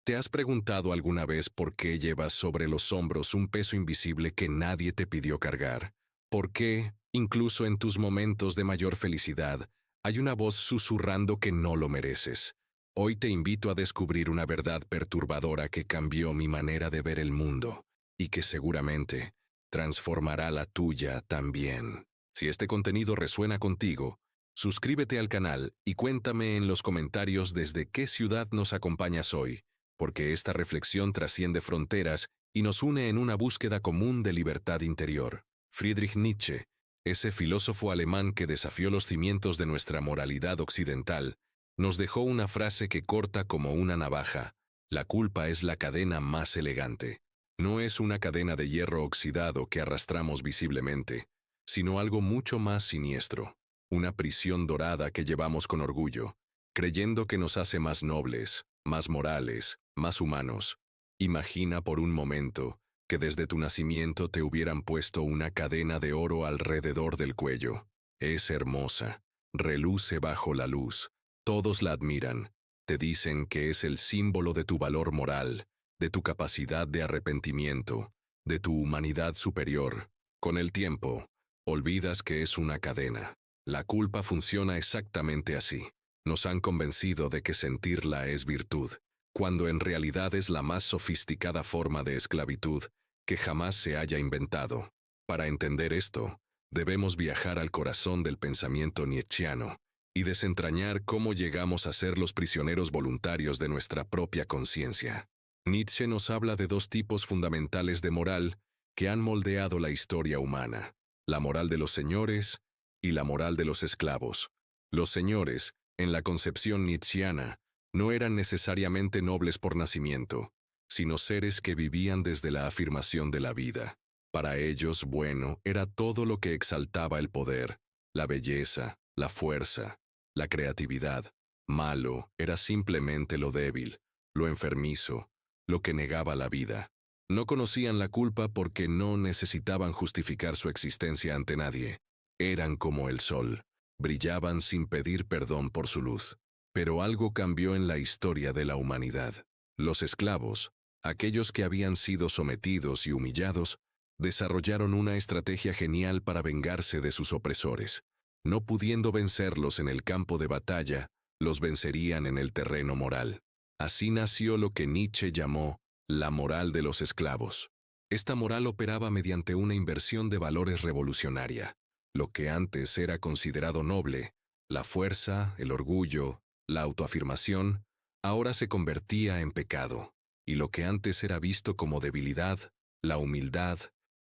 ¿Te has preguntado alguna vez por qué llevas sobre los hombros un peso invisible que nadie te pidió cargar? ¿Por qué, incluso en tus momentos de mayor felicidad, hay una voz susurrando que no lo mereces? Hoy te invito a descubrir una verdad perturbadora que cambió mi manera de ver el mundo y que seguramente transformará la tuya también. Si este contenido resuena contigo, suscríbete al canal y cuéntame en los comentarios desde qué ciudad nos acompañas hoy, porque esta reflexión trasciende fronteras y nos une en una búsqueda común de libertad interior. Friedrich Nietzsche, ese filósofo alemán que desafió los cimientos de nuestra moralidad occidental, nos dejó una frase que corta como una navaja: la culpa es la cadena más elegante. No es una cadena de hierro oxidado que arrastramos visiblemente, sino algo mucho más siniestro, una prisión dorada que llevamos con orgullo, creyendo que nos hace más nobles, más morales, más humanos. Imagina por un momento que desde tu nacimiento te hubieran puesto una cadena de oro alrededor del cuello. Es hermosa, reluce bajo la luz, todos la admiran, te dicen que es el símbolo de tu valor moral, de tu capacidad de arrepentimiento, de tu humanidad superior. Con el tiempo, olvidas que es una cadena. La culpa funciona exactamente así. Nos han convencido de que sentirla es virtud, cuando en realidad es la más sofisticada forma de esclavitud que jamás se haya inventado. Para entender esto, debemos viajar al corazón del pensamiento nietzscheano y desentrañar cómo llegamos a ser los prisioneros voluntarios de nuestra propia conciencia. Nietzsche nos habla de dos tipos fundamentales de moral que han moldeado la historia humana: la moral de los señores y la moral de los esclavos. Los señores, en la concepción nietzscheana, no eran necesariamente nobles por nacimiento, sino seres que vivían desde la afirmación de la vida. Para ellos, bueno era todo lo que exaltaba el poder, la belleza, la fuerza, la creatividad. Malo era simplemente lo débil, lo enfermizo, lo que negaba la vida. No conocían la culpa porque no necesitaban justificar su existencia ante nadie. Eran como el sol, brillaban sin pedir perdón por su luz. Pero algo cambió en la historia de la humanidad. Los esclavos, aquellos que habían sido sometidos y humillados, desarrollaron una estrategia genial para vengarse de sus opresores. No pudiendo vencerlos en el campo de batalla, los vencerían en el terreno moral. Así nació lo que Nietzsche llamó la moral de los esclavos. Esta moral operaba mediante una inversión de valores revolucionaria. Lo que antes era considerado noble, la fuerza, el orgullo, la autoafirmación, ahora se convertía en pecado, y lo que antes era visto como debilidad, la humildad,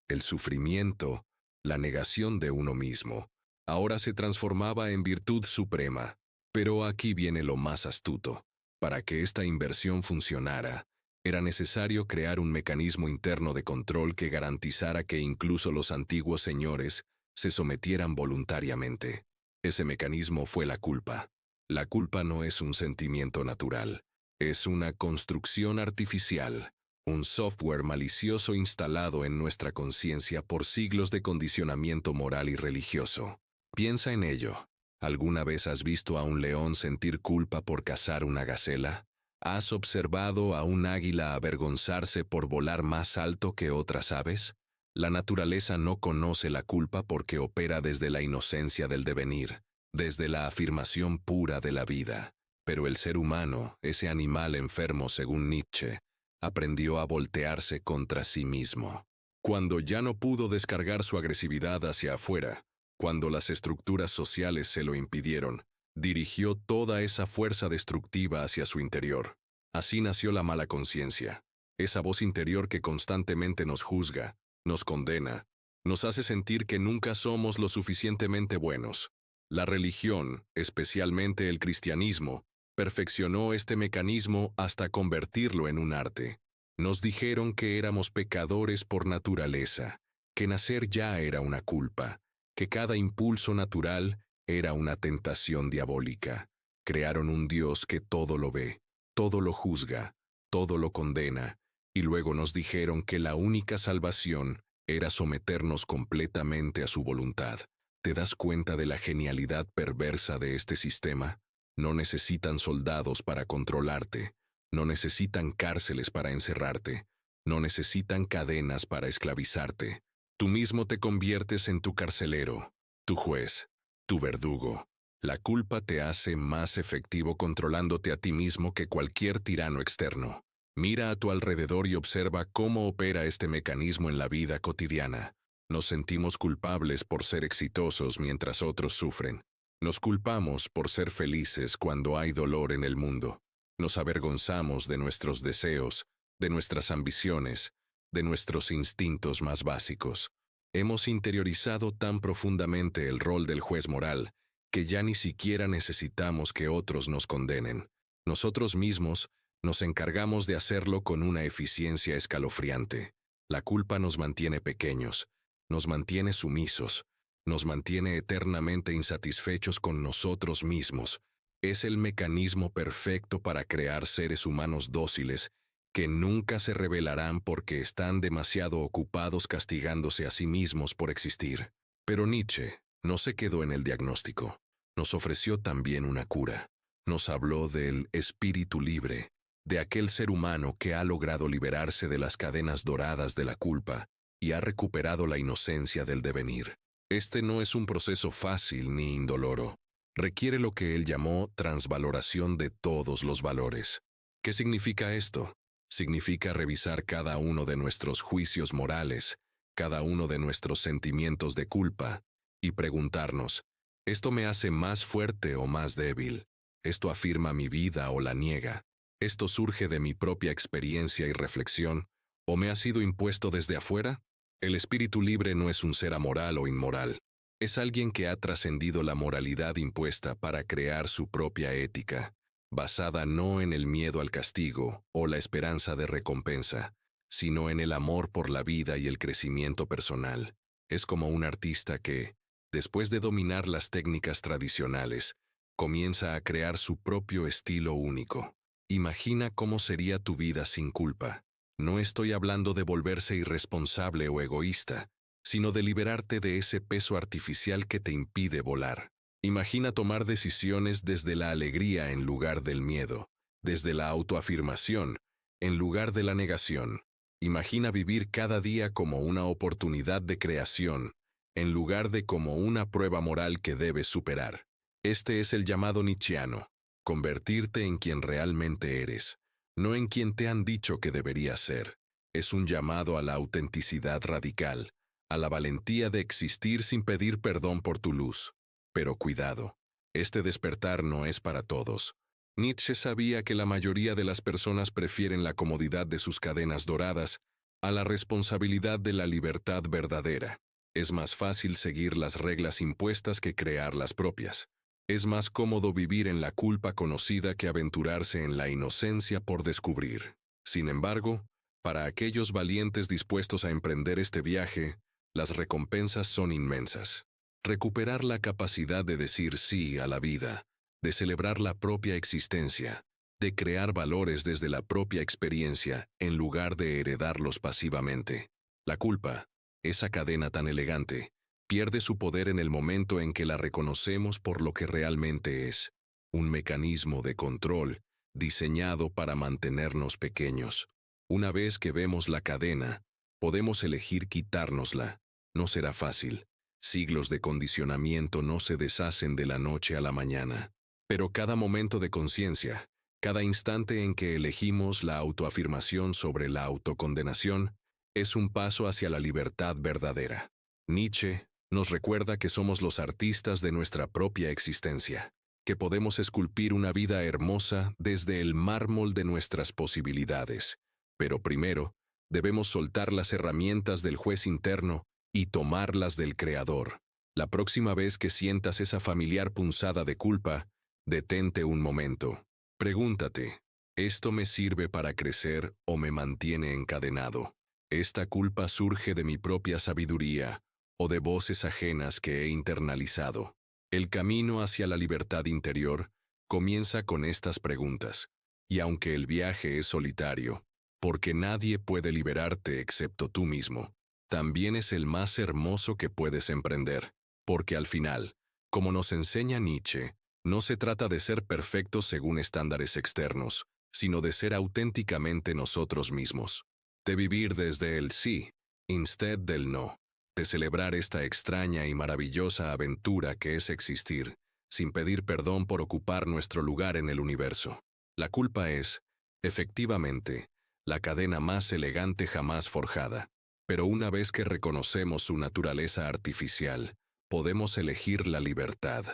el sufrimiento, la negación de uno mismo, ahora se transformaba en virtud suprema. Pero aquí viene lo más astuto. Para que esta inversión funcionara, era necesario crear un mecanismo interno de control que garantizara que incluso los antiguos señores se sometieran voluntariamente. Ese mecanismo fue la culpa. La culpa no es un sentimiento natural, es una construcción artificial, un software malicioso instalado en nuestra conciencia por siglos de condicionamiento moral y religioso. Piensa en ello. ¿Alguna vez has visto a un león sentir culpa por cazar una gacela? ¿Has observado a un águila avergonzarse por volar más alto que otras aves? La naturaleza no conoce la culpa porque opera desde la inocencia del devenir, desde la afirmación pura de la vida. Pero el ser humano, ese animal enfermo según Nietzsche, aprendió a voltearse contra sí mismo. Cuando ya no pudo descargar su agresividad hacia afuera, cuando las estructuras sociales se lo impidieron, dirigió toda esa fuerza destructiva hacia su interior. Así nació la mala conciencia, esa voz interior que constantemente nos juzga, nos condena, nos hace sentir que nunca somos lo suficientemente buenos. La religión, especialmente el cristianismo, perfeccionó este mecanismo hasta convertirlo en un arte. Nos dijeron que éramos pecadores por naturaleza, que nacer ya era una culpa, que cada impulso natural era una tentación diabólica. Crearon un Dios que todo lo ve, todo lo juzga, todo lo condena, y luego nos dijeron que la única salvación era someternos completamente a su voluntad. ¿Te das cuenta de la genialidad perversa de este sistema? No necesitan soldados para controlarte, No necesitan cárceles para encerrarte. No necesitan cadenas para esclavizarte. Tú mismo te conviertes en tu carcelero, tu juez, tu verdugo. La culpa te hace más efectivo controlándote a ti mismo que cualquier tirano externo. Mira a tu alrededor y observa cómo opera este mecanismo en la vida cotidiana. Nos sentimos culpables por ser exitosos mientras otros sufren. Nos culpamos por ser felices cuando hay dolor en el mundo. Nos avergonzamos de nuestros deseos, de nuestras ambiciones, de nuestros instintos más básicos. Hemos interiorizado tan profundamente el rol del juez moral que ya ni siquiera necesitamos que otros nos condenen. Nosotros mismos nos encargamos de hacerlo con una eficiencia escalofriante. La culpa nos mantiene pequeños, nos mantiene sumisos, nos mantiene eternamente insatisfechos con nosotros mismos. Es el mecanismo perfecto para crear seres humanos dóciles que nunca se rebelarán porque están demasiado ocupados castigándose a sí mismos por existir. Pero Nietzsche no se quedó en el diagnóstico. Nos ofreció también una cura. Nos habló del espíritu libre, de aquel ser humano que ha logrado liberarse de las cadenas doradas de la culpa y ha recuperado la inocencia del devenir. Este no es un proceso fácil ni indoloro. Requiere lo que él llamó transvaloración de todos los valores. ¿Qué significa esto? Significa revisar cada uno de nuestros juicios morales, cada uno de nuestros sentimientos de culpa, y preguntarnos, ¿esto me hace más fuerte o más débil? ¿Esto afirma mi vida o la niega? ¿Esto surge de mi propia experiencia y reflexión, o me ha sido impuesto desde afuera? El espíritu libre no es un ser amoral o inmoral. Es alguien que ha trascendido la moralidad impuesta para crear su propia ética, basada no en el miedo al castigo o la esperanza de recompensa, sino en el amor por la vida y el crecimiento personal. Es como un artista que, después de dominar las técnicas tradicionales, comienza a crear su propio estilo único. Imagina cómo sería tu vida sin culpa. No estoy hablando de volverse irresponsable o egoísta, sino de liberarte de ese peso artificial que te impide volar. Imagina tomar decisiones desde la alegría en lugar del miedo, desde la autoafirmación en lugar de la negación. Imagina vivir cada día como una oportunidad de creación, en lugar de como una prueba moral que debes superar. Este es el llamado nietzscheano, convertirte en quien realmente eres, no en quien te han dicho que deberías ser. Es un llamado a la autenticidad radical, a la valentía de existir sin pedir perdón por tu luz. Pero cuidado, este despertar no es para todos. Nietzsche sabía que la mayoría de las personas prefieren la comodidad de sus cadenas doradas a la responsabilidad de la libertad verdadera. Es más fácil seguir las reglas impuestas que crear las propias. Es más cómodo vivir en la culpa conocida que aventurarse en la inocencia por descubrir. Sin embargo, para aquellos valientes dispuestos a emprender este viaje, las recompensas son inmensas. Recuperar la capacidad de decir sí a la vida, de celebrar la propia existencia, de crear valores desde la propia experiencia en lugar de heredarlos pasivamente. La culpa, esa cadena tan elegante, pierde su poder en el momento en que la reconocemos por lo que realmente es, un mecanismo de control diseñado para mantenernos pequeños. Una vez que vemos la cadena, podemos elegir quitárnosla. No será fácil. Siglos de condicionamiento no se deshacen de la noche a la mañana. Pero cada momento de conciencia, cada instante en que elegimos la autoafirmación sobre la autocondenación, es un paso hacia la libertad verdadera. Nietzsche nos recuerda que somos los artistas de nuestra propia existencia, que podemos esculpir una vida hermosa desde el mármol de nuestras posibilidades. Pero primero, debemos soltar las herramientas del juez interno y tomarlas del Creador. La próxima vez que sientas esa familiar punzada de culpa, detente un momento. Pregúntate, ¿esto me sirve para crecer o me mantiene encadenado? ¿Esta culpa surge de mi propia sabiduría o de voces ajenas que he internalizado? El camino hacia la libertad interior comienza con estas preguntas. Y aunque el viaje es solitario, porque nadie puede liberarte excepto tú mismo, también es el más hermoso que puedes emprender, porque al final, como nos enseña Nietzsche, no se trata de ser perfectos según estándares externos, sino de ser auténticamente nosotros mismos, de vivir desde el sí, instead del no, de celebrar esta extraña y maravillosa aventura que es existir, sin pedir perdón por ocupar nuestro lugar en el universo. La culpa es, efectivamente, la cadena más elegante jamás forjada. Pero una vez que reconocemos su naturaleza artificial, podemos elegir la libertad.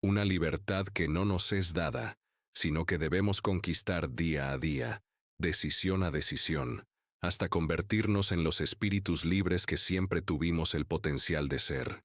Una libertad que no nos es dada, sino que debemos conquistar día a día, decisión a decisión, hasta convertirnos en los espíritus libres que siempre tuvimos el potencial de ser.